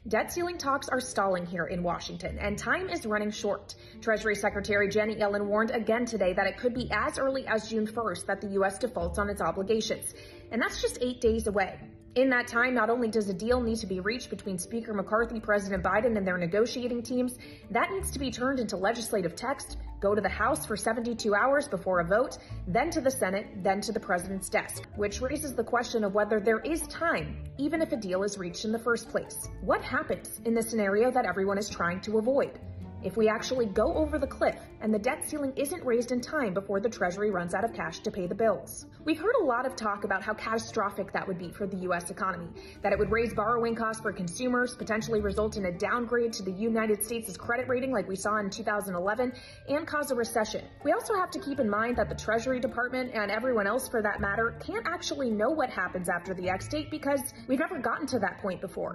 Debt ceiling talks are stalling here in Washington, and time is running short. Treasury Secretary Janet Yellen warned again today that it could be as early as June 1st that the U.S. defaults on its obligations. And that's just 8 days away. In that time, not only does a deal need to be reached between Speaker McCarthy, President Biden, and their negotiating teams, that needs to be turned into legislative text, go to the House for 72 hours before a vote, then to the Senate, then to the president's desk, which raises the question of whether there is time, even if a deal is reached in the first place. What happens in the scenario that everyone is trying to avoid? If we actually go over the cliff and the debt ceiling isn't raised in time before the Treasury runs out of cash to pay the bills. We've heard a lot of talk about how catastrophic that would be for the U.S. economy, that it would raise borrowing costs for consumers, potentially result in a downgrade to the United States' credit rating like we saw in 2011, and cause a recession. We also have to keep in mind that the Treasury Department, and everyone else for that matter, can't actually know what happens after the X date because we've never gotten to that point before.